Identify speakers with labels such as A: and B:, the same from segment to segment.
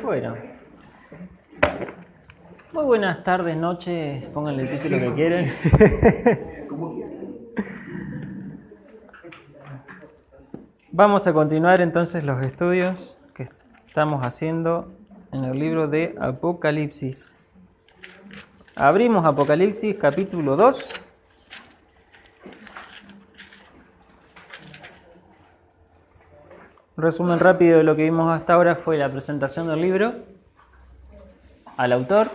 A: Bueno, muy buenas tardes, noches, pónganle el título que quieren. Vamos a continuar entonces los estudios que estamos haciendo en el libro de Apocalipsis. Abrimos Apocalipsis capítulo 2. Un resumen rápido de lo que vimos hasta ahora fue la presentación del libro al autor,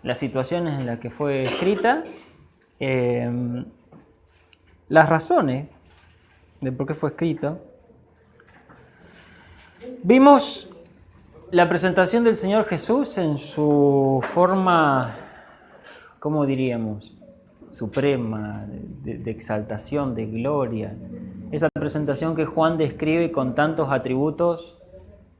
A: las situaciones en las que fue escrita, las razones de por qué fue escrito. Vimos la presentación del Señor Jesús en su forma, ¿cómo diríamos?, suprema, de exaltación, de gloria. Esa presentación que Juan describe con tantos atributos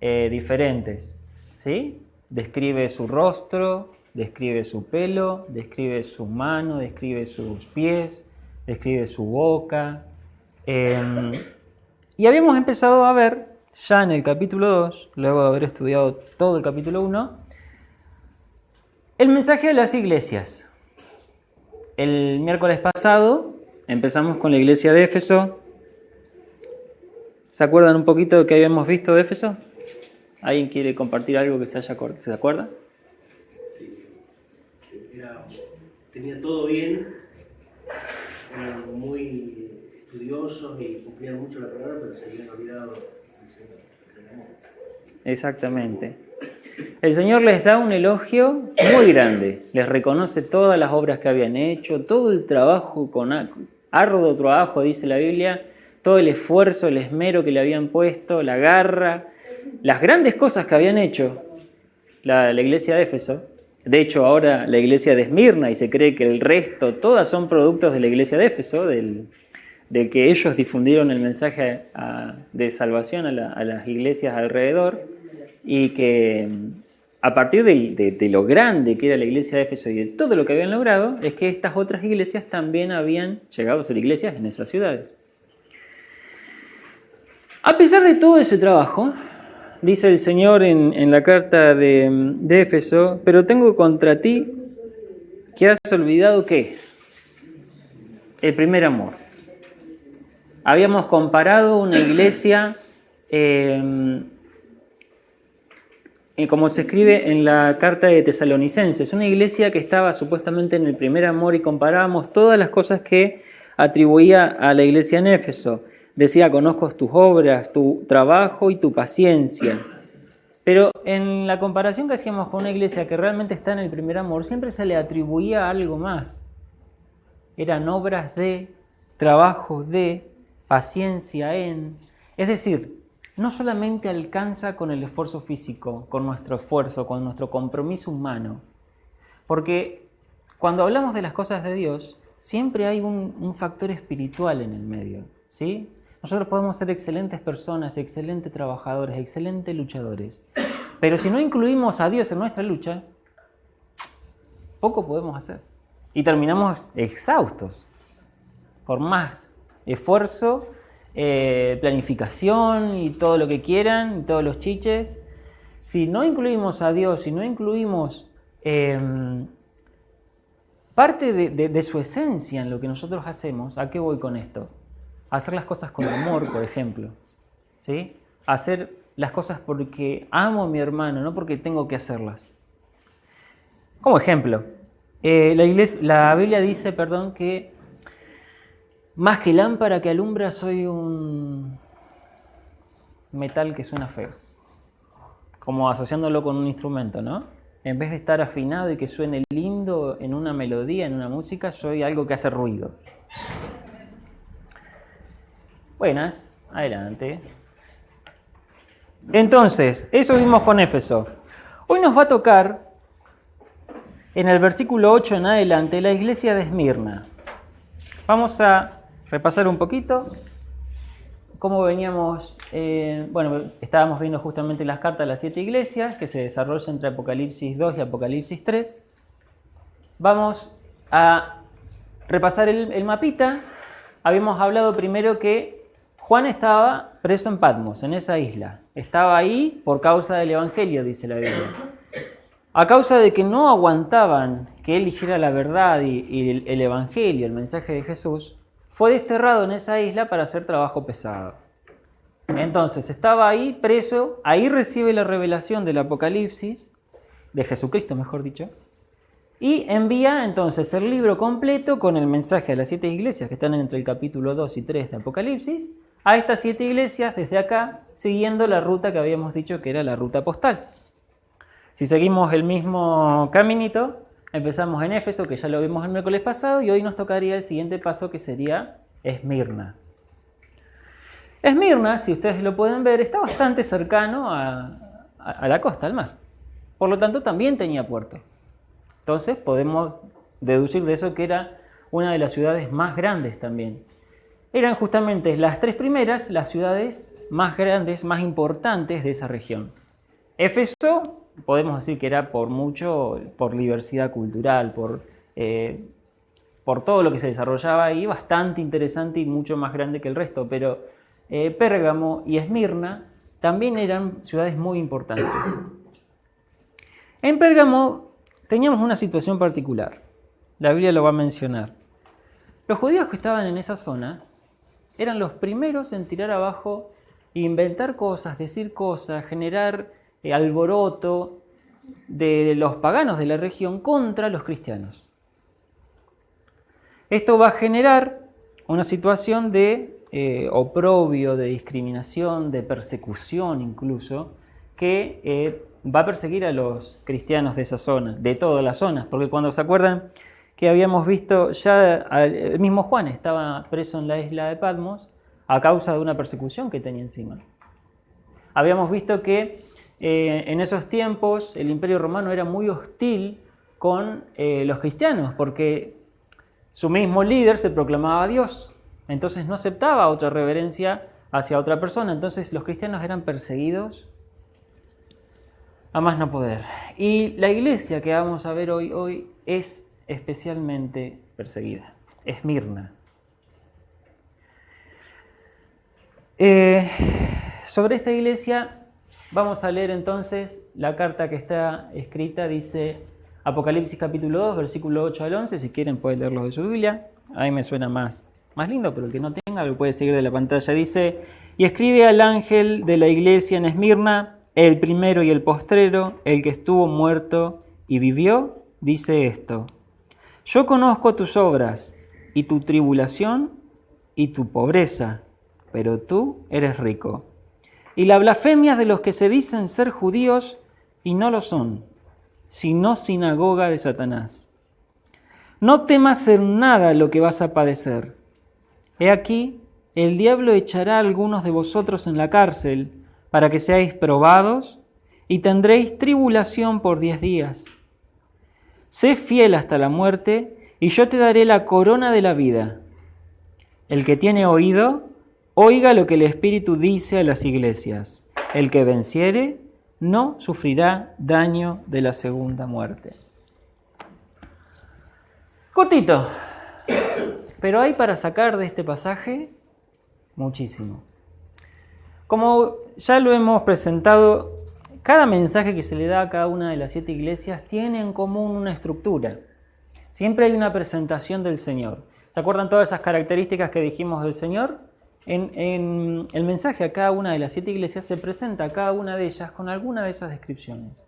A: diferentes, ¿sí? Describe su rostro, describe su pelo, describe su mano, describe sus pies, describe su boca. Y habíamos empezado a ver, ya en el capítulo 2, luego de haber estudiado todo el capítulo 1, el mensaje de las iglesias. El miércoles pasado empezamos con la iglesia de Éfeso. ¿Se acuerdan un poquito de que habíamos visto de Éfeso? ¿Alguien quiere compartir algo que se acuerda?
B: Tenía todo bien, eran muy estudiosos y cumplían mucho la palabra, pero se habían olvidado del Señor.
A: Exactamente. El Señor les da un elogio muy grande, les reconoce todas las obras que habían hecho, todo el trabajo, con arduo trabajo, dice la Biblia, todo el esfuerzo, el esmero que le habían puesto, la garra, las grandes cosas que habían hecho la iglesia de Éfeso. De hecho, ahora la iglesia de Esmirna, y se cree que el resto, todas son productos de la iglesia de Éfeso, del que ellos difundieron el mensaje de salvación a las iglesias alrededor, y que a partir de lo grande que era la iglesia de Éfeso y de todo lo que habían logrado, es que estas otras iglesias también habían llegado a ser iglesias en esas ciudades. A pesar de todo ese trabajo, dice el Señor en la carta de Éfeso, pero tengo contra ti que has olvidado ¿qué? El primer amor. Habíamos comparado una iglesia, como se escribe en la carta de Tesalonicenses, una iglesia que estaba supuestamente en el primer amor, y comparábamos todas las cosas que atribuía a la iglesia en Éfeso. Decía, conozco tus obras, tu trabajo y tu paciencia. Pero en la comparación que hacíamos con una iglesia que realmente está en el primer amor, siempre se le atribuía algo más. Eran obras de, trabajo de, paciencia en. Es decir, no solamente alcanza con el esfuerzo físico, con nuestro esfuerzo, con nuestro compromiso humano. Porque cuando hablamos de las cosas de Dios, siempre hay un factor espiritual en el medio, ¿sí? Nosotros podemos ser excelentes personas, excelentes trabajadores, excelentes luchadores. Pero si no incluimos a Dios en nuestra lucha, poco podemos hacer. Y terminamos exhaustos. Por más esfuerzo, planificación y todo lo que quieran, y todos los chiches. Si no incluimos a Dios, si no incluimos parte de su esencia en lo que nosotros hacemos, ¿a qué voy con esto? Hacer las cosas con amor, por ejemplo, ¿sí? Hacer las cosas porque amo a mi hermano, no porque tengo que hacerlas. Como ejemplo, la Biblia dice, que más que lámpara que alumbra soy un metal que suena feo, como asociándolo con un instrumento, ¿no? En vez de estar afinado y que suene lindo en una melodía, en una música, soy algo que hace ruido. Buenas, adelante. Entonces, eso vimos con Éfeso. Hoy nos va a tocar, en el versículo 8 en adelante, la iglesia de Esmirna. Vamos a repasar un poquito cómo veníamos. Estábamos viendo justamente las cartas de las 7 iglesias que se desarrollan entre Apocalipsis 2 y Apocalipsis 3. Vamos a repasar el mapita. Habíamos hablado primero que Juan estaba preso en Patmos, en esa isla. Estaba ahí por causa del Evangelio, dice la Biblia. A causa de que no aguantaban que él dijera la verdad y el Evangelio, el mensaje de Jesús, fue desterrado en esa isla para hacer trabajo pesado. Entonces estaba ahí preso, ahí recibe la revelación del Apocalipsis, de Jesucristo mejor dicho, y envía entonces el libro completo con el mensaje a las 7 iglesias que están entre el capítulo 2 y 3 de Apocalipsis, a estas 7 iglesias desde acá, siguiendo la ruta que habíamos dicho que era la ruta postal. Si seguimos el mismo caminito, empezamos en Éfeso, que ya lo vimos el miércoles pasado, y hoy nos tocaría el siguiente paso que sería Esmirna. Esmirna, si ustedes lo pueden ver, está bastante cercano a la costa, al mar. Por lo tanto, también tenía puerto. Entonces, podemos deducir de eso que era una de las ciudades más grandes también. Eran justamente las 3 primeras las ciudades más grandes, más importantes de esa región. Éfeso, podemos decir que era por mucho, por diversidad cultural, por todo lo que se desarrollaba ahí, bastante interesante y mucho más grande que el resto, pero Pérgamo y Esmirna también eran ciudades muy importantes. En Pérgamo teníamos una situación particular, la Biblia lo va a mencionar. Los judíos que estaban en esa zona eran los primeros en tirar abajo e inventar cosas, decir cosas, generar alboroto de los paganos de la región contra los cristianos. Esto va a generar una situación de oprobio, de discriminación, de persecución incluso, que va a perseguir a los cristianos de esa zona, de todas las zonas, porque cuando se acuerdan que habíamos visto ya, el mismo Juan estaba preso en la isla de Patmos a causa de una persecución que tenía encima. Habíamos visto que en esos tiempos el Imperio Romano era muy hostil con los cristianos, porque su mismo líder se proclamaba Dios, entonces no aceptaba otra reverencia hacia otra persona, entonces los cristianos eran perseguidos a más no poder. Y la iglesia que vamos a ver hoy es especialmente perseguida, Esmirna. Sobre esta iglesia vamos a leer entonces la carta que está escrita, dice Apocalipsis capítulo 2, versículo 8 al 11, si quieren pueden leerlo de su Biblia, a mí me suena más lindo, pero el que no tenga lo puede seguir de la pantalla. Dice, y escribe al ángel de la iglesia en Esmirna, el primero y el postrero, el que estuvo muerto y vivió, dice esto: yo conozco tus obras y tu tribulación y tu pobreza, pero tú eres rico. Y la blasfemia de los que se dicen ser judíos y no lo son, sino sinagoga de Satanás. No temas en nada lo que vas a padecer. He aquí, el diablo echará a algunos de vosotros en la cárcel para que seáis probados y tendréis tribulación por 10 días. Sé fiel hasta la muerte y yo te daré la corona de la vida. El que tiene oído, oiga lo que el Espíritu dice a las iglesias. El que venciere no sufrirá daño de la segunda muerte. Cortito, pero hay para sacar de este pasaje muchísimo. Como ya lo hemos presentado, cada mensaje que se le da a cada una de las 7 iglesias tiene en común una estructura. Siempre hay una presentación del Señor. ¿Se acuerdan todas esas características que dijimos del Señor? En el mensaje a cada una de las 7 iglesias se presenta a cada una de ellas con alguna de esas descripciones.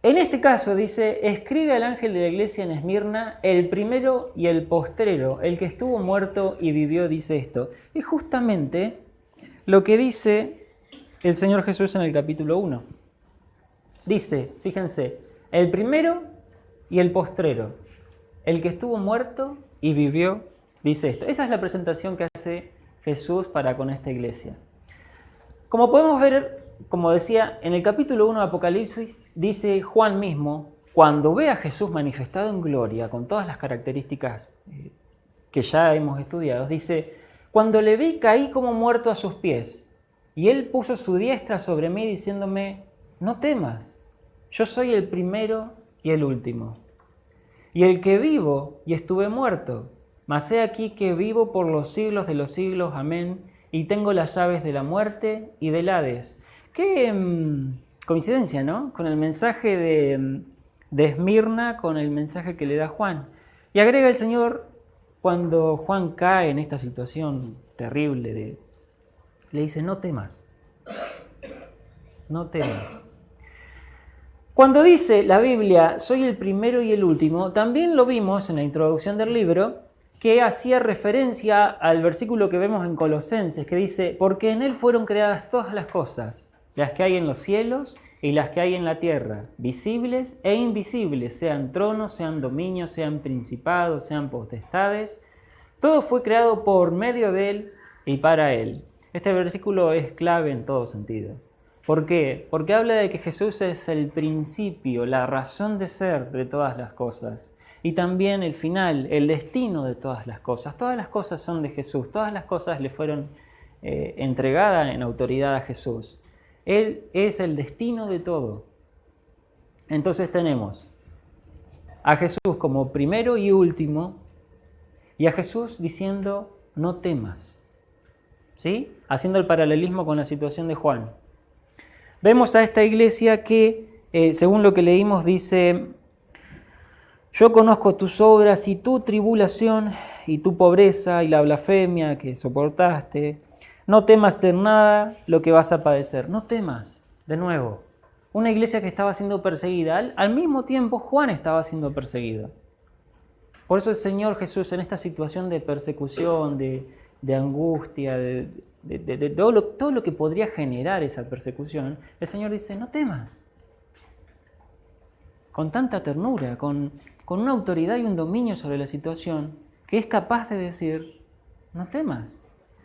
A: En este caso dice, escribe al ángel de la iglesia en Esmirna, el primero y el postrero, el que estuvo muerto y vivió, dice esto. Es justamente lo que dice el Señor Jesús en el capítulo 1. Dice, fíjense, el primero y el postrero, el que estuvo muerto y vivió, dice esto. Esa es la presentación que hace Jesús para con esta iglesia. Como podemos ver, como decía, en el capítulo 1 de Apocalipsis, dice Juan mismo, cuando ve a Jesús manifestado en gloria, con todas las características que ya hemos estudiado, dice, cuando le vi caí como muerto a sus pies, y él puso su diestra sobre mí diciéndome, no temas, yo soy el primero y el último, y el que vivo y estuve muerto, Mas he aquí que vivo por los siglos de los siglos, amén, y tengo las llaves de la muerte y del Hades. Qué coincidencia, ¿no? Con el mensaje de Esmirna, con el mensaje que le da Juan. Y agrega el Señor, cuando Juan cae en esta situación terrible, le dice, no temas, no temas. Cuando dice la Biblia, soy el primero y el último, también lo vimos en la introducción del libro, que hacía referencia al versículo que vemos en Colosenses, que dice, porque en Él fueron creadas todas las cosas, las que hay en los cielos y las que hay en la tierra, visibles e invisibles, sean tronos, sean dominios, sean principados, sean potestades. Todo fue creado por medio de Él y para Él. Este versículo es clave en todo sentido. ¿Por qué? Porque habla de que Jesús es el principio, la razón de ser de todas las cosas. Y también el final, el destino de todas las cosas. Todas las cosas son de Jesús, todas las cosas le fueron entregadas en autoridad a Jesús. Él es el destino de todo. Entonces tenemos a Jesús como primero y último, y a Jesús diciendo, no temas. ¿Sí? Haciendo el paralelismo con la situación de Juan. Vemos a esta iglesia que, según lo que leímos, dice, yo conozco tus obras y tu tribulación y tu pobreza y la blasfemia que soportaste. No temas en nada lo que vas a padecer. No temas, de nuevo. Una iglesia que estaba siendo perseguida. Al mismo tiempo, Juan estaba siendo perseguido. Por eso el Señor Jesús, en esta situación de persecución, de angustia, de todo lo que podría generar esa persecución, el Señor dice, no temas. Con tanta ternura, con una autoridad y un dominio sobre la situación, que es capaz de decir, no temas.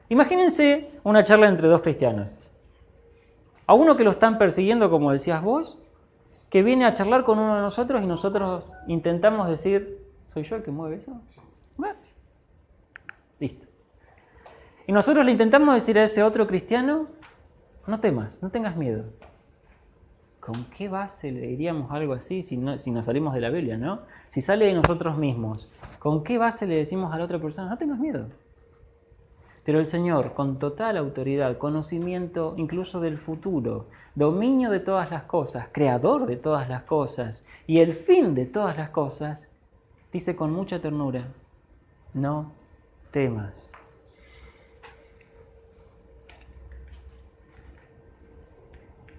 A: Imagínense una charla entre dos cristianos. A uno que lo están persiguiendo, como decías vos, que viene a charlar con uno de nosotros y nosotros intentamos decir, ¿soy yo el que mueve eso? Bueno, listo. Y nosotros le intentamos decir a ese otro cristiano, no temas, no tengas miedo. ¿Con qué base le diríamos algo así si nos salimos de la Biblia, no? Si sale de nosotros mismos, ¿con qué base le decimos a la otra persona, no tengas miedo? Pero el Señor, con total autoridad, conocimiento incluso del futuro, dominio de todas las cosas, creador de todas las cosas y el fin de todas las cosas, dice con mucha ternura, no temas.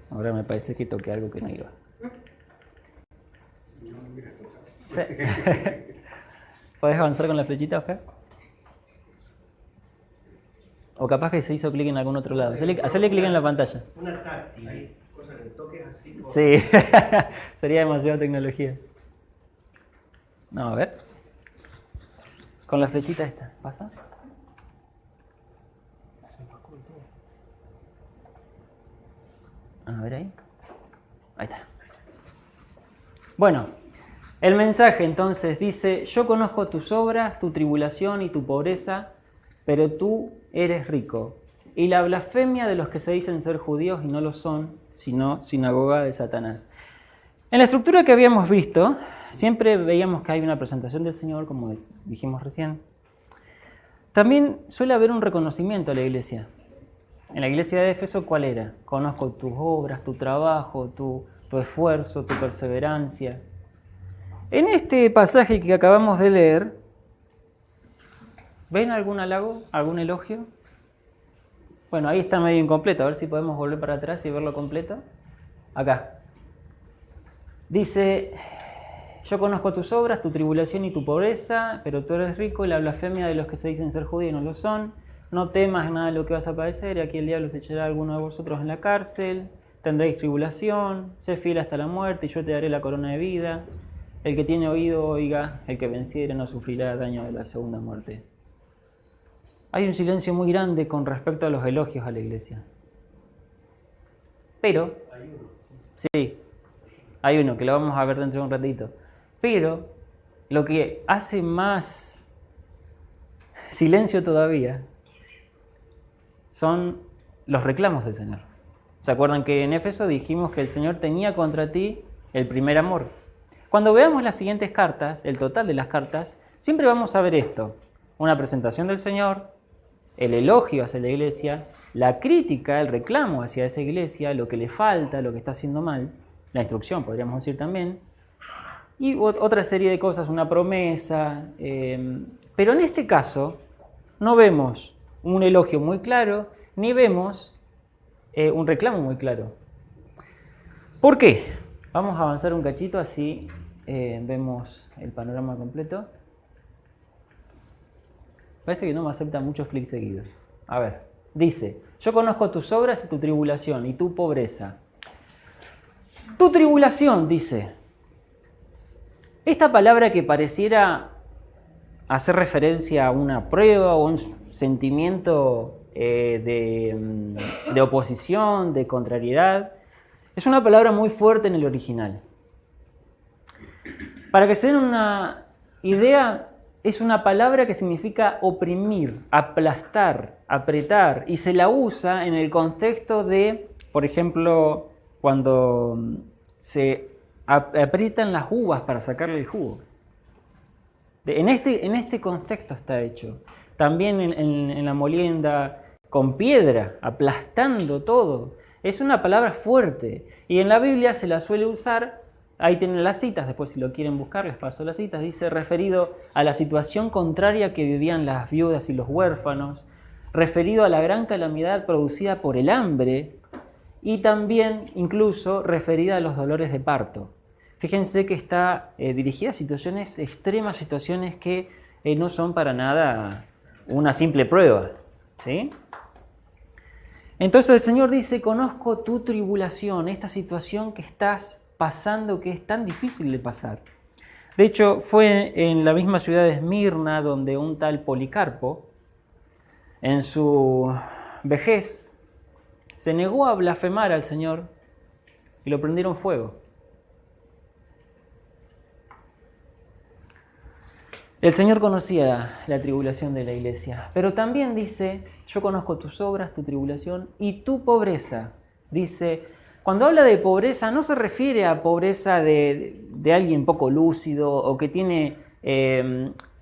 A: Ahora me parece que toqué algo que no iba. Sí. ¿Podés avanzar con la flechita, Oscar? O capaz que se hizo clic en algún otro lado. Hacele clic en la pantalla.
B: Una táctil, cosa que toques así. Por...
A: Sí, sería demasiada tecnología. No, a ver. Con la flechita esta, ¿pasa? A ver ahí. Ahí está. Bueno, el mensaje entonces dice, yo conozco tus obras, tu tribulación y tu pobreza, pero tú eres rico. Y la blasfemia de los que se dicen ser judíos y no lo son, sino sinagoga de Satanás. En la estructura que habíamos visto, siempre veíamos que hay una presentación del Señor, como dijimos recién. También suele haber un reconocimiento a la iglesia. En la iglesia de Éfeso, ¿cuál era? Conozco tus obras, tu trabajo, tu esfuerzo, tu perseverancia. En este pasaje que acabamos de leer, ¿ven algún halago, algún elogio? Bueno, ahí está medio incompleto. A ver si podemos volver para atrás y verlo completo. Acá. Dice, yo conozco tus obras, tu tribulación y tu pobreza, pero tú eres rico y la blasfemia de los que se dicen ser judíos no lo son. No temas nada de lo que vas a padecer, aquí el diablo se echará a alguno de vosotros en la cárcel, tendréis tribulación, sé fiel hasta la muerte y yo te daré la corona de vida. El que tiene oído, oiga, el que venciere no sufrirá daño de la segunda muerte. Hay un silencio muy grande con respecto a los elogios a la iglesia. Pero, sí, hay uno que lo vamos a ver dentro de un ratito. Pero, lo que hace más silencio todavía son los reclamos del Señor. ¿Se acuerdan que en Éfeso dijimos que el Señor tenía contra ti el primer amor? Cuando veamos las siguientes cartas, el total de las cartas, siempre vamos a ver esto. una presentación del Señor, el elogio hacia la iglesia, la crítica, el reclamo hacia esa iglesia, lo que le falta, lo que está haciendo mal, la instrucción podríamos decir también, y otra serie de cosas, una promesa. Pero en este caso no vemos un elogio muy claro, ni vemos un reclamo muy claro. ¿Por qué? Vamos a avanzar un cachito, así vemos el panorama completo. Parece que no me acepta muchos clics seguidos. A ver, dice, yo conozco tus obras y tu tribulación y tu pobreza. Tu tribulación, dice. Esta palabra que pareciera hacer referencia a una prueba o un sentimiento de oposición, de contrariedad, es una palabra muy fuerte en el original. Para que se den una idea, es una palabra que significa oprimir, aplastar, apretar, y se la usa en el contexto de, por ejemplo, cuando se aprietan las uvas para sacarle el jugo. En este contexto está hecho. También en la molienda, con piedra, aplastando todo. Es una palabra fuerte. Y en la Biblia se la suele usar, ahí tienen las citas, después si lo quieren buscar les paso las citas, dice referido a la situación contraria que vivían las viudas y los huérfanos, referido a la gran calamidad producida por el hambre y también incluso referida a los dolores de parto. Fíjense que está dirigida a situaciones extremas, situaciones que no son para nada una simple prueba, ¿sí? Entonces el Señor dice, conozco tu tribulación, esta situación que estás pasando, que es tan difícil de pasar. De hecho, fue en la misma ciudad de Esmirna donde un tal Policarpo, en su vejez, se negó a blasfemar al Señor y lo prendieron fuego. El Señor conocía la tribulación de la iglesia, pero también dice, yo conozco tus obras, tu tribulación y tu pobreza. Dice, cuando habla de pobreza no se refiere a pobreza de alguien poco lúcido o que tiene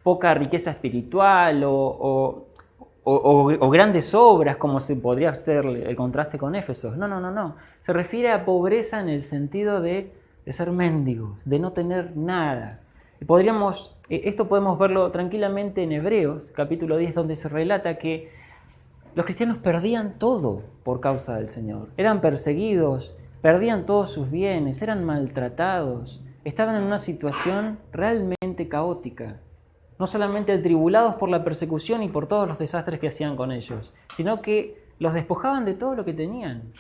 A: poca riqueza espiritual o grandes obras como se podría hacer el contraste con Éfeso. No. Se refiere a pobreza en el sentido de ser mendigos, de no tener nada. Esto podemos verlo tranquilamente en Hebreos, capítulo 10, donde se relata que los cristianos perdían todo por causa del Señor. Eran perseguidos, perdían todos sus bienes, eran maltratados, estaban en una situación realmente caótica. No solamente atribulados por la persecución y por todos los desastres que hacían con ellos, sino que los despojaban de todo lo que tenían.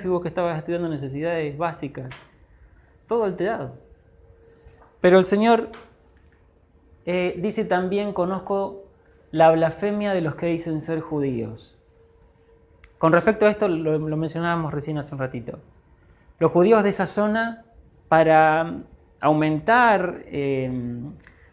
A: Vos que estabas estudiando necesidades básicas, todo alterado. Pero el Señor dice también, conozco la blasfemia de los que dicen ser judíos. Con respecto a esto, lo mencionábamos recién hace un ratito. Los judíos de esa zona, para aumentar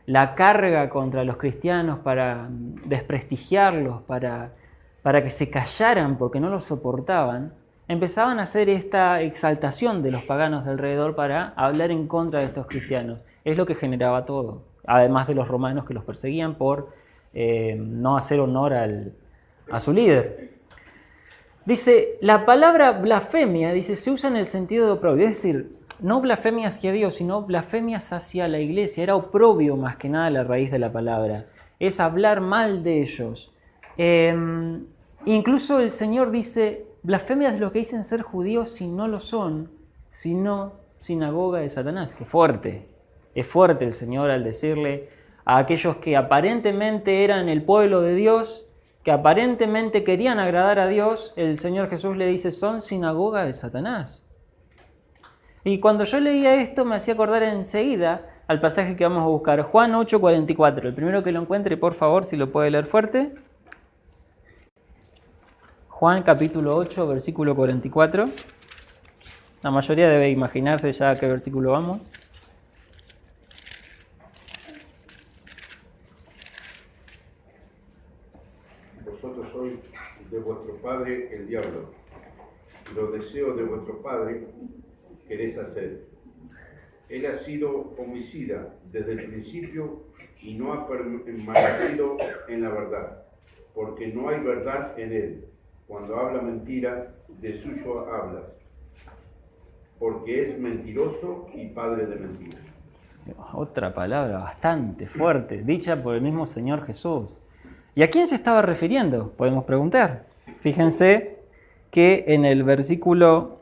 A: la carga contra los cristianos, para desprestigiarlos, para que se callaran porque no los soportaban, empezaban a hacer esta exaltación de los paganos de alrededor para hablar en contra de estos cristianos. Es lo que generaba todo, además de los romanos que los perseguían por no hacer honor a su líder. Dice, la palabra blasfemia, dice, se usa en el sentido de oprobio, es decir, no blasfemia hacia Dios, sino blasfemias hacia la iglesia. Era oprobio más que nada la raíz de la palabra, es hablar mal de ellos. Incluso el Señor dice, blasfemias de los que dicen ser judíos si no lo son, sino sinagoga de Satanás. Qué fuerte. Es fuerte el Señor al decirle a aquellos que aparentemente eran el pueblo de Dios, que aparentemente querían agradar a Dios, el Señor Jesús le dice, son sinagoga de Satanás. Y cuando yo leía esto me hacía acordar enseguida al pasaje que vamos a buscar, Juan 8:44. El primero que lo encuentre, por favor, si lo puede leer fuerte. Juan capítulo 8, versículo 44. La mayoría debe imaginarse ya a qué versículo vamos.
C: Vosotros sois de vuestro padre el diablo, y los deseos de vuestro padre queréis hacer. Él ha sido homicida desde el principio y no ha permanecido en la verdad, porque no hay verdad en él. Cuando habla mentira, de suyo hablas, porque es mentiroso y padre de mentira.
A: Otra palabra bastante fuerte, dicha por el mismo Señor Jesús. ¿Y a quién se estaba refiriendo? Podemos preguntar. Fíjense que en el versículo,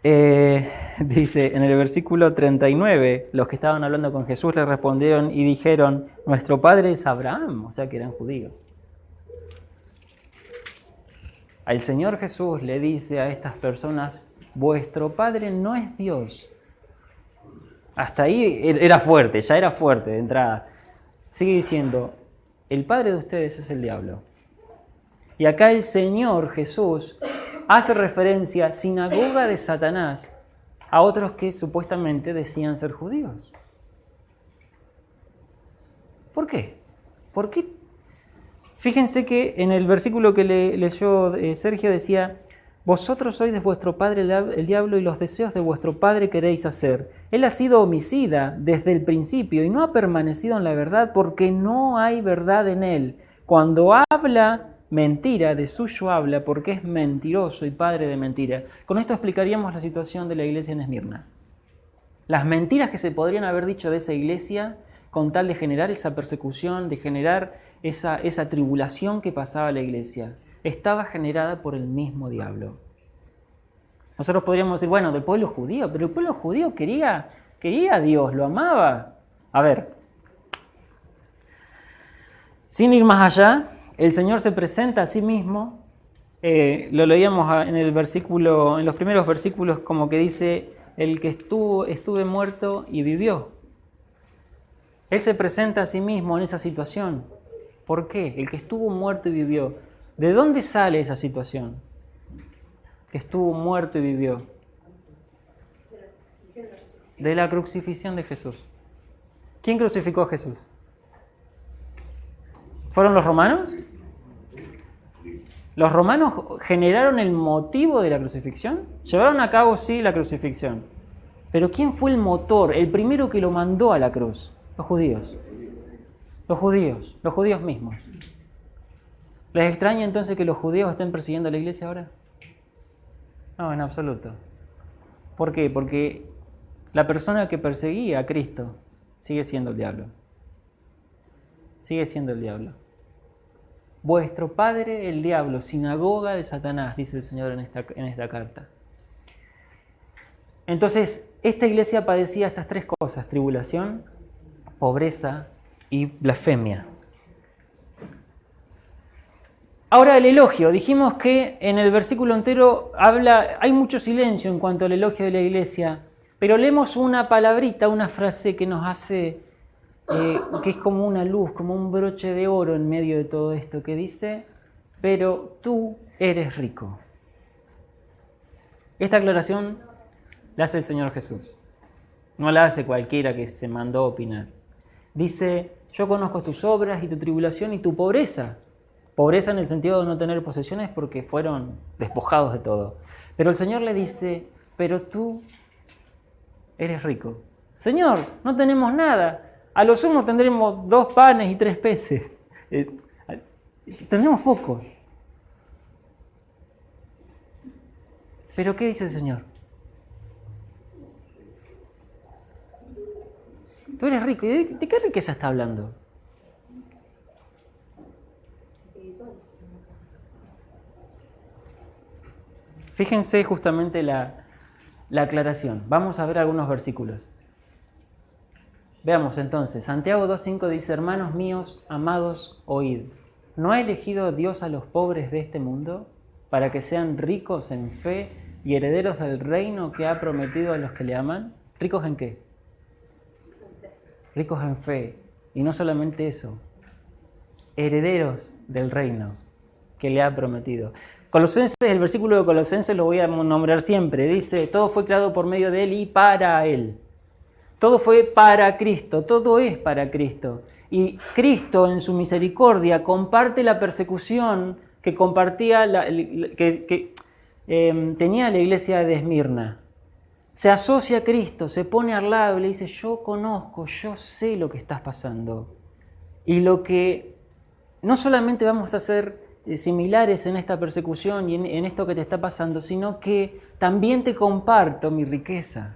A: dice, en el versículo 39, los que estaban hablando con Jesús le respondieron y dijeron, nuestro padre es Abraham, o sea que eran judíos. Al Señor Jesús le dice a estas personas, vuestro padre no es Dios. Hasta ahí era fuerte, ya era fuerte de entrada. Sigue diciendo, el padre de ustedes es el diablo. Y acá el Señor Jesús hace referencia, sinagoga de Satanás, a otros que supuestamente decían ser judíos. ¿Por qué? ¿Por qué? Fíjense que en el versículo que leyó Sergio decía, vosotros sois de vuestro padre el diablo y los deseos de vuestro padre queréis hacer. Él ha sido homicida desde el principio y no ha permanecido en la verdad porque no hay verdad en él. Cuando habla mentira, de suyo habla porque es mentiroso y padre de mentira. Con esto explicaríamos la situación de la iglesia en Esmirna. Las mentiras que se podrían haber dicho de esa iglesia con tal de generar esa persecución, de generar esa tribulación que pasaba a la iglesia, estaba generada por el mismo diablo. Nosotros podríamos decir, bueno, del pueblo judío, pero el pueblo judío quería a Dios, lo amaba. A ver, sin ir más allá, el Señor se presenta a sí mismo, lo leíamos en los primeros versículos como que dice, el que estuve muerto y vivió. Él se presenta a sí mismo en esa situación. ¿Por qué? El que estuvo muerto y vivió. ¿De dónde sale esa situación? Que estuvo muerto y vivió. De la crucifixión de Jesús. ¿Quién crucificó a Jesús? ¿Fueron los romanos? ¿Los romanos generaron el motivo de la crucifixión? Llevaron a cabo, sí, la crucifixión. Pero ¿quién fue el motor, el primero que lo mandó a la cruz? Los judíos. Los judíos mismos. ¿Les extraña entonces que los judíos estén persiguiendo a la iglesia ahora? No, en absoluto. ¿Por qué? Porque la persona que perseguía a Cristo sigue siendo el diablo. Sigue siendo el diablo. Vuestro padre, el diablo, sinagoga de Satanás, dice el Señor en esta carta. Entonces, esta iglesia padecía estas tres cosas: tribulación, pobreza y blasfemia. Ahora el elogio. Dijimos que en el versículo entero hay mucho silencio en cuanto al elogio de la iglesia, pero leemos una palabrita, una frase que nos hace, que es como una luz, como un broche de oro en medio de todo esto, que dice, pero tú eres rico. Esta aclaración la hace el Señor Jesús. No la hace cualquiera que se mandó a opinar. Dice, yo conozco tus obras y tu tribulación y tu pobreza. Pobreza en el sentido de no tener posesiones porque fueron despojados de todo. Pero el Señor le dice, pero tú eres rico. Señor, no tenemos nada. A lo sumo tendremos 2 panes y 3 peces. Tendremos pocos. ¿Pero qué dice el Señor? Tú eres rico. ¿Y de qué riqueza está hablando? Fíjense justamente la aclaración. Vamos a ver algunos versículos. Veamos entonces. Santiago 2.5 dice, hermanos míos, amados, oíd. ¿No ha elegido Dios a los pobres de este mundo para que sean ricos en fe y herederos del reino que ha prometido a los que le aman? ¿Ricos en qué? Ricos en fe. Y no solamente eso, herederos del reino que le ha prometido. Colosenses, el versículo de Colosenses lo voy a nombrar siempre. Dice, todo fue creado por medio de Él y para Él. Todo fue para Cristo, todo es para Cristo. Y Cristo en su misericordia comparte la persecución que compartía tenía la iglesia de Esmirna. se asocia a Cristo, se pone al lado y le dice, yo conozco, yo sé lo que estás pasando. Y lo que no solamente vamos a ser similares en esta persecución y en esto que te está pasando, sino que también te comparto mi riqueza.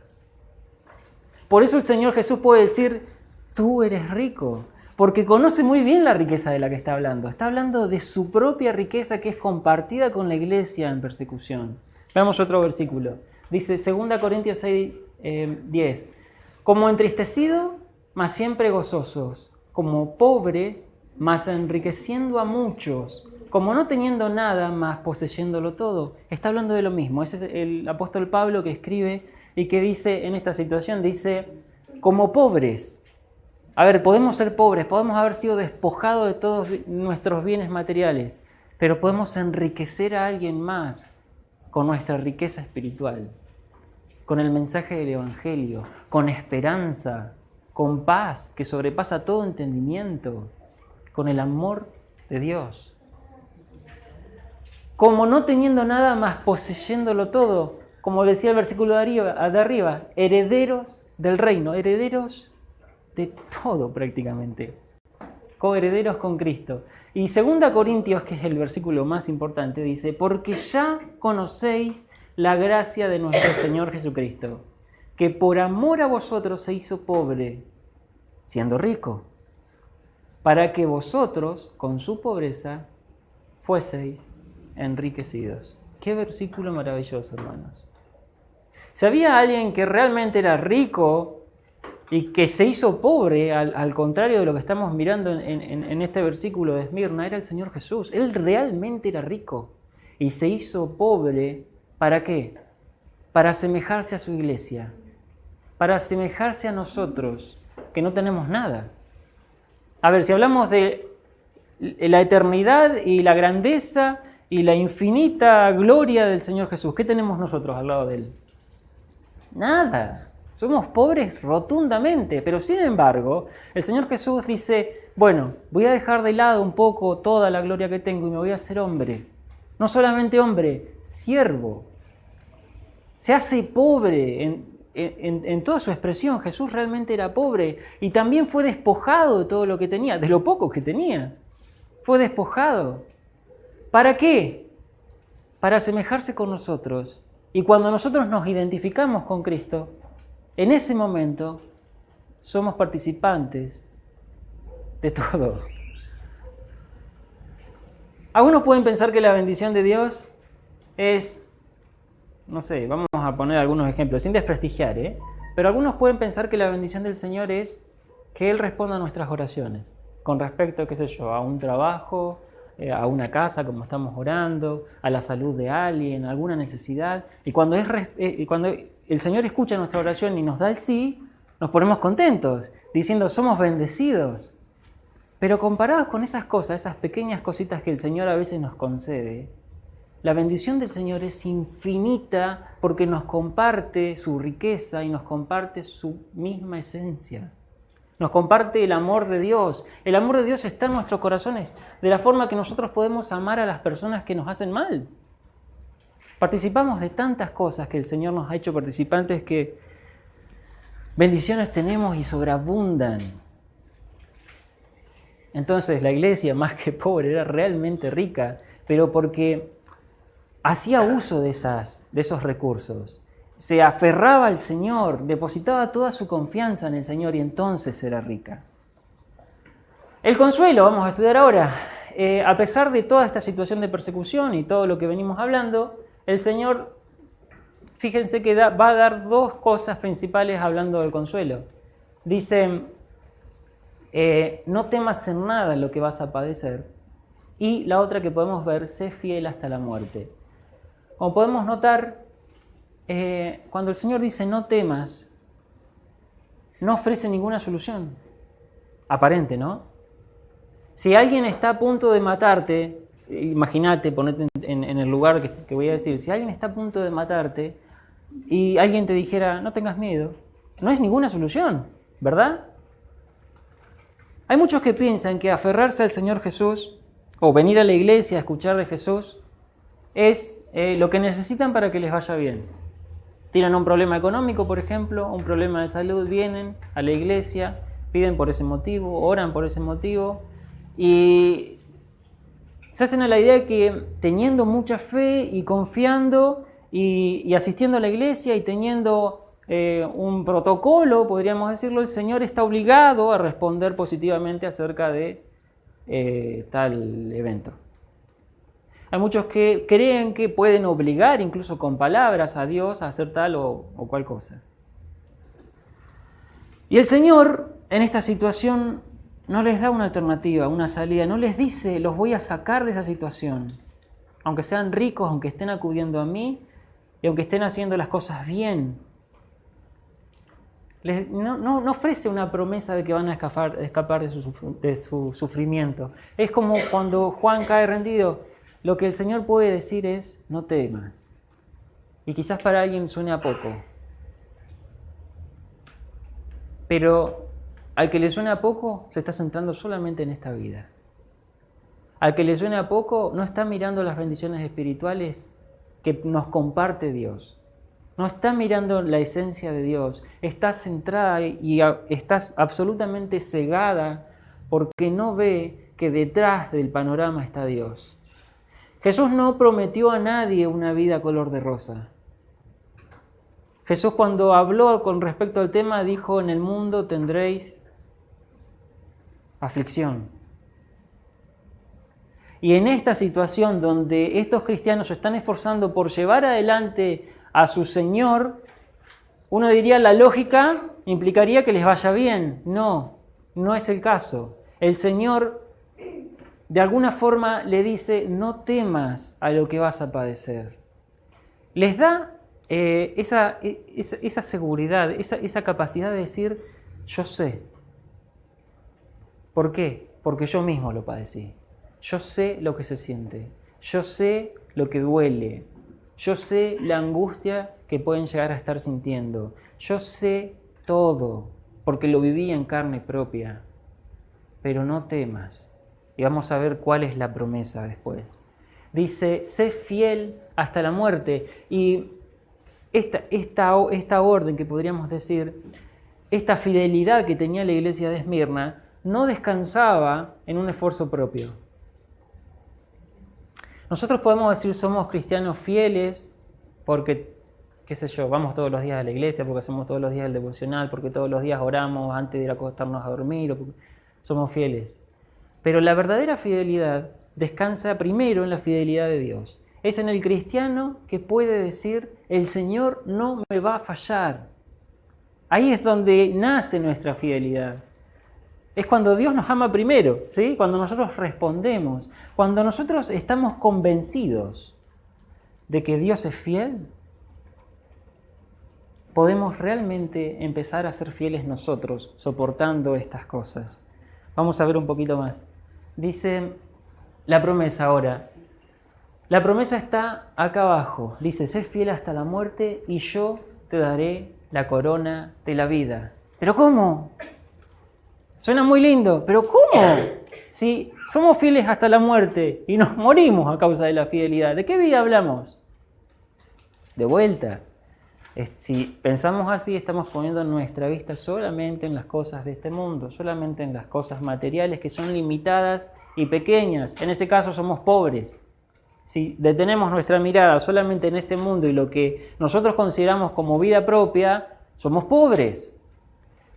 A: Por eso el Señor Jesús puede decir, tú eres rico, porque conoce muy bien la riqueza de la que está hablando. Está hablando de su propia riqueza que es compartida con la iglesia en persecución. Veamos otro versículo. Dice 2 Corintios 6, 10. Como entristecido, mas siempre gozosos. Como pobres, mas enriqueciendo a muchos. Como no teniendo nada, mas poseyéndolo todo. Está hablando de lo mismo. Ese es el apóstol Pablo que escribe y que dice en esta situación, dice, como pobres. A ver, podemos ser pobres, podemos haber sido despojados de todos nuestros bienes materiales, pero podemos enriquecer a alguien más con nuestra riqueza espiritual, con el mensaje del Evangelio, con esperanza, con paz que sobrepasa todo entendimiento, con el amor de Dios. Como no teniendo nada más poseyéndolo todo, como decía el versículo de arriba, herederos del reino, herederos de todo prácticamente, coherederos con Cristo. Y 2 Corintios, que es el versículo más importante, dice, porque ya conocéis la gracia de nuestro Señor Jesucristo, que por amor a vosotros se hizo pobre, siendo rico, para que vosotros, con su pobreza, fueseis enriquecidos. Qué versículo maravilloso, hermanos. Si había alguien que realmente era rico y que se hizo pobre, al contrario de lo que estamos mirando en este versículo de Esmirna, era el Señor Jesús. Él realmente era rico y se hizo pobre, ¿para qué? Para asemejarse a su iglesia, para asemejarse a nosotros, que no tenemos nada. A ver, si hablamos de la eternidad y la grandeza y la infinita gloria del Señor Jesús, ¿qué tenemos nosotros al lado de Él? Nada. Somos pobres rotundamente, pero sin embargo, el Señor Jesús dice, bueno, voy a dejar de lado un poco toda la gloria que tengo y me voy a hacer hombre. No solamente hombre, siervo. Se hace pobre en toda su expresión. Jesús realmente era pobre y también fue despojado de todo lo que tenía, de lo poco que tenía. Fue despojado. ¿Para qué? Para asemejarse con nosotros. Y cuando nosotros nos identificamos con Cristo, en ese momento somos participantes de todo. Algunos pueden pensar que la bendición de Dios es, no sé, vamos a poner algunos ejemplos, sin desprestigiar, pero algunos pueden pensar que la bendición del Señor es que Él responda a nuestras oraciones, con respecto, qué sé yo, a un trabajo, a una casa, como estamos orando, a la salud de alguien, a alguna necesidad. Y cuando el Señor escucha nuestra oración y nos da el sí, nos ponemos contentos, diciendo somos bendecidos. Pero comparados con esas cosas, esas pequeñas cositas que el Señor a veces nos concede, la bendición del Señor es infinita porque nos comparte su riqueza y nos comparte su misma esencia. Nos comparte el amor de Dios. El amor de Dios está en nuestros corazones, de la forma que nosotros podemos amar a las personas que nos hacen mal. Participamos de tantas cosas que el Señor nos ha hecho participantes que bendiciones tenemos y sobreabundan. Entonces la iglesia, más que pobre, era realmente rica, pero porque hacía uso de esos recursos. Se aferraba al Señor, depositaba toda su confianza en el Señor y entonces era rica. El consuelo, vamos a estudiar ahora. A pesar de toda esta situación de persecución y todo lo que venimos hablando, el Señor, fíjense que va a dar dos cosas principales hablando del consuelo. Dice, no temas en nada lo que vas a padecer. Y la otra que podemos ver, sé fiel hasta la muerte. Como podemos notar, cuando el Señor dice no temas, no ofrece ninguna solución aparente, ¿no? Si alguien está a punto de matarte, imagínate, ponete en el lugar que voy a decir, si alguien está a punto de matarte y alguien te dijera no tengas miedo, no es ninguna solución, ¿verdad? Hay muchos que piensan que aferrarse al Señor Jesús o venir a la iglesia a escuchar de Jesús es lo que necesitan para que les vaya bien. Tienen un problema económico, por ejemplo, un problema de salud, vienen a la iglesia, piden por ese motivo, oran por ese motivo y se hacen a la idea de que teniendo mucha fe y confiando y asistiendo a la iglesia y teniendo un protocolo, podríamos decirlo, el Señor está obligado a responder positivamente acerca de tal evento. Hay muchos que creen que pueden obligar incluso con palabras a Dios a hacer tal o cual cosa. Y el Señor en esta situación no les da una alternativa, una salida, no les dice, los voy a sacar de esa situación. Aunque sean ricos, aunque estén acudiendo a mí y aunque estén haciendo las cosas bien. No ofrece una promesa de que van a escapar de su sufrimiento. Es como cuando Juan cae rendido. Lo que el Señor puede decir es, no temas. Y quizás para alguien suene a poco. Pero al que le suena a poco, se está centrando solamente en esta vida. Al que le suena a poco, no está mirando las bendiciones espirituales que nos comparte Dios. No está mirando la esencia de Dios. Está centrada y está absolutamente cegada porque no ve que detrás del panorama está Dios. Jesús no prometió a nadie una vida color de rosa. Jesús cuando habló con respecto al tema dijo, en el mundo tendréis aflicción. Y en esta situación donde estos cristianos se están esforzando por llevar adelante a su Señor, uno diría la lógica implicaría que les vaya bien. No, no es el caso. El Señor de alguna forma le dice, no temas a lo que vas a padecer. Les da esa seguridad, esa capacidad de decir, yo sé. ¿Por qué? Porque yo mismo lo padecí. Yo sé lo que se siente. Yo sé lo que duele. Yo sé la angustia que pueden llegar a estar sintiendo. Yo sé todo, porque lo viví en carne propia. Pero no temas. Y vamos a ver cuál es la promesa después. Dice, sé fiel hasta la muerte. Y esta orden que podríamos decir, esta fidelidad que tenía la iglesia de Esmirna, no descansaba en un esfuerzo propio. Nosotros podemos decir somos cristianos fieles porque, qué sé yo, vamos todos los días a la iglesia, porque hacemos todos los días el devocional, porque todos los días oramos antes de ir a acostarnos a dormir, o porque somos fieles. Pero la verdadera fidelidad descansa primero en la fidelidad de Dios. Es en el cristiano que puede decir, el Señor no me va a fallar. Ahí es donde nace nuestra fidelidad. Es cuando Dios nos ama primero, ¿sí? Cuando nosotros respondemos, cuando nosotros estamos convencidos de que Dios es fiel, podemos realmente empezar a ser fieles nosotros, soportando estas cosas. Vamos a ver un poquito más. Dice la promesa ahora. La promesa está acá abajo. Dice, sé fiel hasta la muerte y yo te daré la corona de la vida. ¿Pero cómo? Suena muy lindo, pero ¿cómo? Si somos fieles hasta la muerte y nos morimos a causa de la fidelidad, ¿de qué vida hablamos? De vuelta. Si pensamos así, estamos poniendo nuestra vista solamente en las cosas de este mundo, solamente en las cosas materiales que son limitadas y pequeñas. En ese caso somos pobres. Si detenemos nuestra mirada solamente en este mundo y lo que nosotros consideramos como vida propia, somos pobres.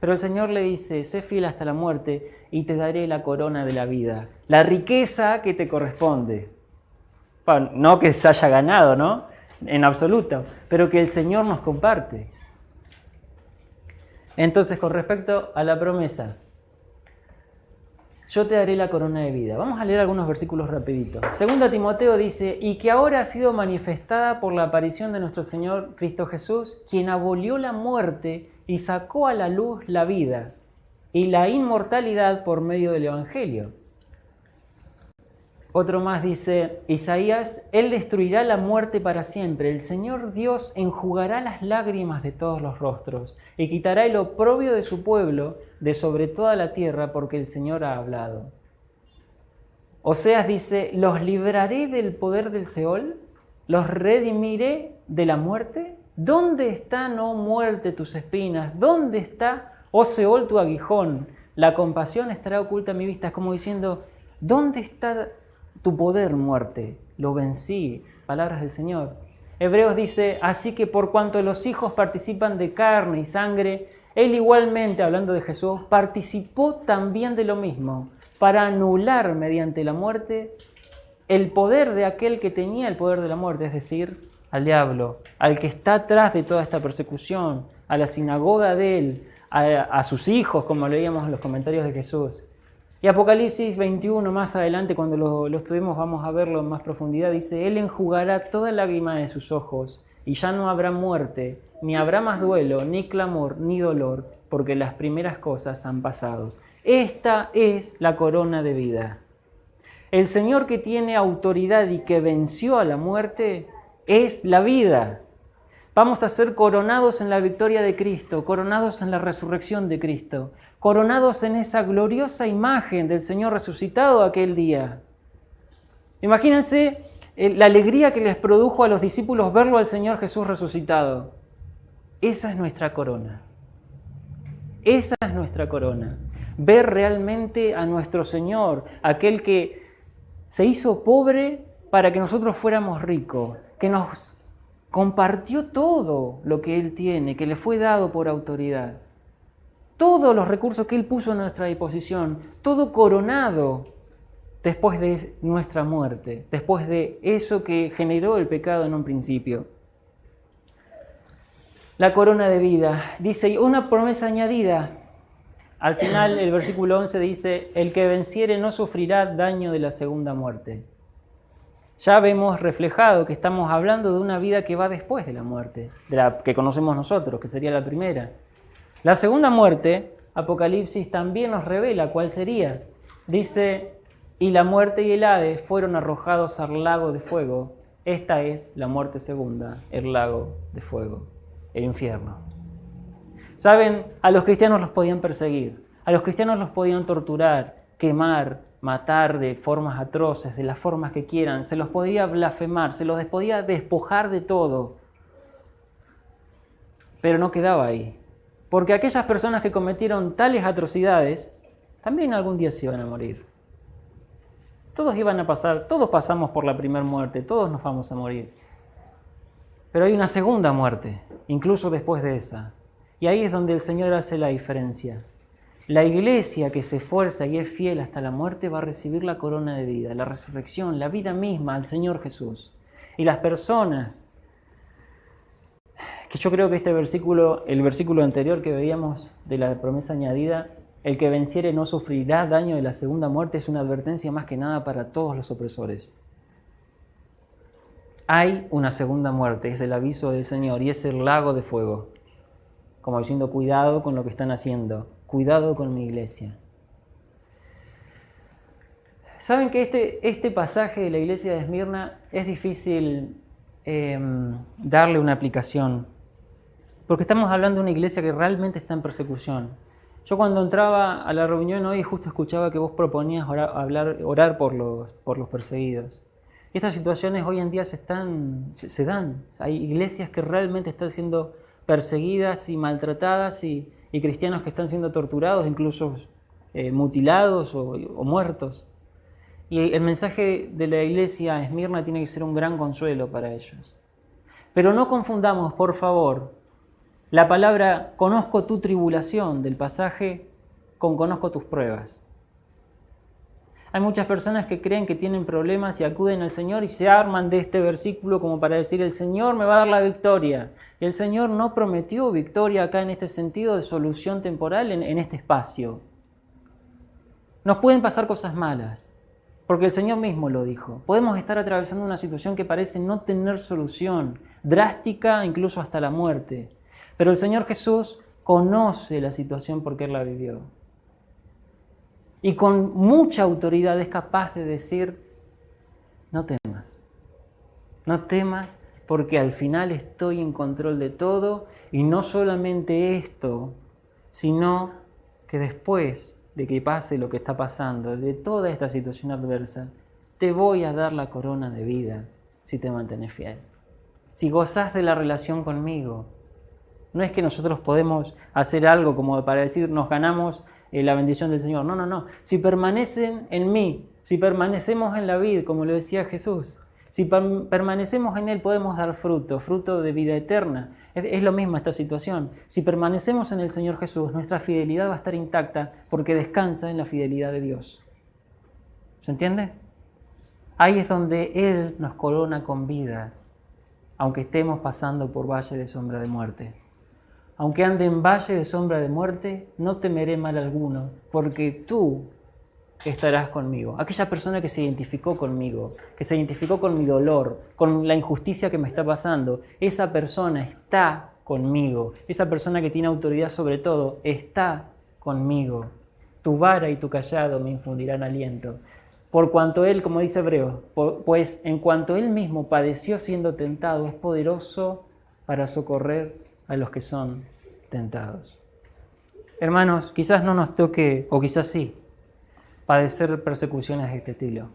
A: Pero el Señor le dice, sé fiel hasta la muerte y te daré la corona de la vida, la riqueza que te corresponde. Bueno, no que se haya ganado, ¿no? En absoluto, pero que el Señor nos comparte. Entonces, con respecto a la promesa, yo te daré la corona de vida. Vamos a leer algunos versículos rapiditos. Segunda Timoteo dice, y que ahora ha sido manifestada por la aparición de nuestro Señor Cristo Jesús, quien abolió la muerte y sacó a la luz la vida y la inmortalidad por medio del Evangelio. Otro más dice, Isaías, Él destruirá la muerte para siempre. El Señor Dios enjugará las lágrimas de todos los rostros y quitará el oprobio de su pueblo de sobre toda la tierra, porque el Señor ha hablado. Oseas dice, los libraré del poder del Seol, los redimiré de la muerte. ¿Dónde están, oh muerte, tus espinas? ¿Dónde está, oh Seol, tu aguijón? La compasión estará oculta a mi vista. Es como diciendo, ¿dónde está tu poder, muerte? Lo vencí. Palabras del Señor. Hebreos dice, así que por cuanto los hijos participan de carne y sangre, Él igualmente, hablando de Jesús, participó también de lo mismo, para anular mediante la muerte el poder de aquel que tenía el poder de la muerte, es decir, al diablo, al que está atrás de toda esta persecución, a la sinagoga de Él, a sus hijos, como leíamos en los comentarios de Jesús. Y Apocalipsis 21, más adelante, cuando lo estudiemos, vamos a verlo en más profundidad, dice, Él enjugará toda lágrima de sus ojos, y ya no habrá muerte, ni habrá más duelo, ni clamor, ni dolor, porque las primeras cosas han pasado. Esta es la corona de vida. El Señor que tiene autoridad y que venció a la muerte es la vida. Vamos a ser coronados en la victoria de Cristo, coronados en la resurrección de Cristo, coronados en esa gloriosa imagen del Señor resucitado aquel día. Imagínense la alegría que les produjo a los discípulos verlo al Señor Jesús resucitado. Esa es nuestra corona. Esa es nuestra corona. Ver realmente a nuestro Señor, aquel que se hizo pobre para que nosotros fuéramos ricos, que nos compartió todo lo que Él tiene, que le fue dado por autoridad. Todos los recursos que Él puso a nuestra disposición, todo coronado después de nuestra muerte, después de eso que generó el pecado en un principio. La corona de vida, dice, una promesa añadida. Al final el versículo 11 dice, el que venciere no sufrirá daño de la segunda muerte. Ya vemos reflejado que estamos hablando de una vida que va después de la muerte, de la que conocemos nosotros, que sería la primera. La segunda muerte, Apocalipsis también nos revela cuál sería. Dice, y la muerte y el Hades fueron arrojados al lago de fuego. Esta es la muerte segunda, el lago de fuego, el infierno. Saben, a los cristianos los podían perseguir, a los cristianos los podían torturar, quemar, matar de formas atroces, de las formas que quieran, se los podía blasfemar, se los podía despojar de todo. Pero no quedaba ahí, porque aquellas personas que cometieron tales atrocidades también algún día se iban a morir. Todos iban a pasar, todos pasamos por la primera muerte, todos nos vamos a morir. Pero hay una segunda muerte, incluso después de esa. Y ahí es donde el Señor hace la diferencia. La iglesia que se esfuerza y es fiel hasta la muerte va a recibir la corona de vida, la resurrección, la vida misma al Señor Jesús. Y las personas, que yo creo que este versículo, el versículo anterior que veíamos de la promesa añadida, el que venciere no sufrirá daño de la segunda muerte, es una advertencia más que nada para todos los opresores. Hay una segunda muerte, es el aviso del Señor y es el lago de fuego. Como diciendo, cuidado con lo que están haciendo, cuidado con mi iglesia. Saben que este pasaje de la iglesia de Esmirna es difícil darle una aplicación, porque estamos hablando de una iglesia que realmente está en persecución. Yo cuando entraba a la reunión hoy justo escuchaba que vos proponías orar por los perseguidos. Estas situaciones hoy en día se dan. Hay iglesias que realmente están siendo perseguidas y maltratadas y cristianos que están siendo torturados, incluso mutilados o muertos. Y el mensaje de la iglesia a Esmirna tiene que ser un gran consuelo para ellos. Pero no confundamos, por favor, la palabra conozco tu tribulación del pasaje con conozco tus pruebas. Hay muchas personas que creen que tienen problemas y acuden al Señor y se arman de este versículo como para decir el Señor me va a dar la victoria. Y el Señor no prometió victoria acá en este sentido de solución temporal en este espacio. Nos pueden pasar cosas malas, porque el Señor mismo lo dijo. Podemos estar atravesando una situación que parece no tener solución, drástica incluso hasta la muerte. Pero el Señor Jesús conoce la situación porque Él la vivió. Y con mucha autoridad es capaz de decir, no temas porque al final estoy en control de todo y no solamente esto, sino que después de que pase lo que está pasando, de toda esta situación adversa, te voy a dar la corona de vida si te mantienes fiel. si gozás de la relación conmigo. No es que nosotros podemos hacer algo como para decir nos ganamos la bendición del Señor. No, no, no. Si permanecen en mí, si permanecemos en la vid, como lo decía Jesús, si permanecemos en Él podemos dar fruto, fruto de vida eterna. Es lo mismo esta situación. Si permanecemos en el Señor Jesús, nuestra fidelidad va a estar intacta porque descansa en la fidelidad de Dios. ¿Se entiende? Ahí es donde Él nos corona con vida, aunque estemos pasando por valle de sombra de muerte. Aunque ande en valle de sombra de muerte, no temeré mal alguno, porque tú estarás conmigo. Aquella persona que se identificó conmigo, que se identificó con mi dolor, con la injusticia que me está pasando, esa persona está conmigo. Esa persona que tiene autoridad sobre todo, está conmigo. Tu vara y tu cayado me infundirán aliento. Por cuanto Él, como dice Hebreos, pues en cuanto Él mismo padeció siendo tentado, es poderoso para socorrer a los que son tentados. Hermanos, quizás no nos toque, o quizás sí, padecer persecuciones de este estilo.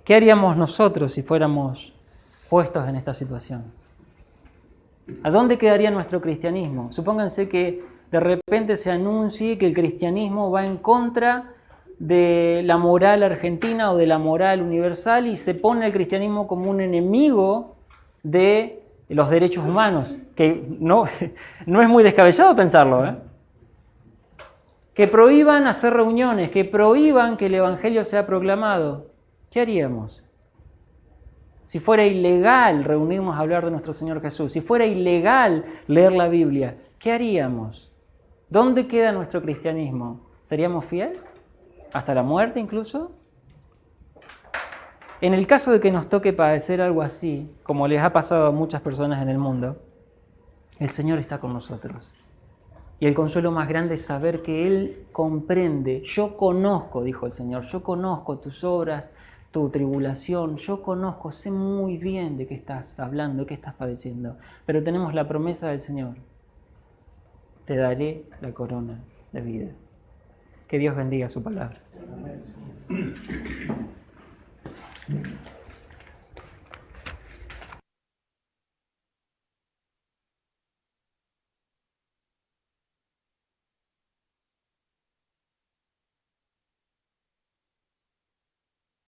A: ¿Qué haríamos nosotros si fuéramos puestos en esta situación? ¿A dónde quedaría nuestro cristianismo? Supónganse que de repente se anuncie que el cristianismo va en contra de la moral argentina o de la moral universal y se pone el cristianismo como un enemigo de los derechos humanos, que no es muy descabellado pensarlo, ¿eh? Que prohíban hacer reuniones, que prohíban que el Evangelio sea proclamado. ¿Qué haríamos? Si fuera ilegal reunirnos a hablar de nuestro Señor Jesús, si fuera ilegal leer la Biblia, ¿qué haríamos? ¿Dónde queda nuestro cristianismo? ¿Seríamos fieles? ¿Hasta la muerte incluso? En el caso de que nos toque padecer algo así, como les ha pasado a muchas personas en el mundo, el Señor está con nosotros. Y el consuelo más grande es saber que Él comprende. Yo conozco, dijo el Señor, yo conozco tus obras, tu tribulación, yo conozco, sé muy bien de qué estás hablando, de qué estás padeciendo. Pero tenemos la promesa del Señor. Te daré la corona de vida. Que Dios bendiga su palabra. Amén.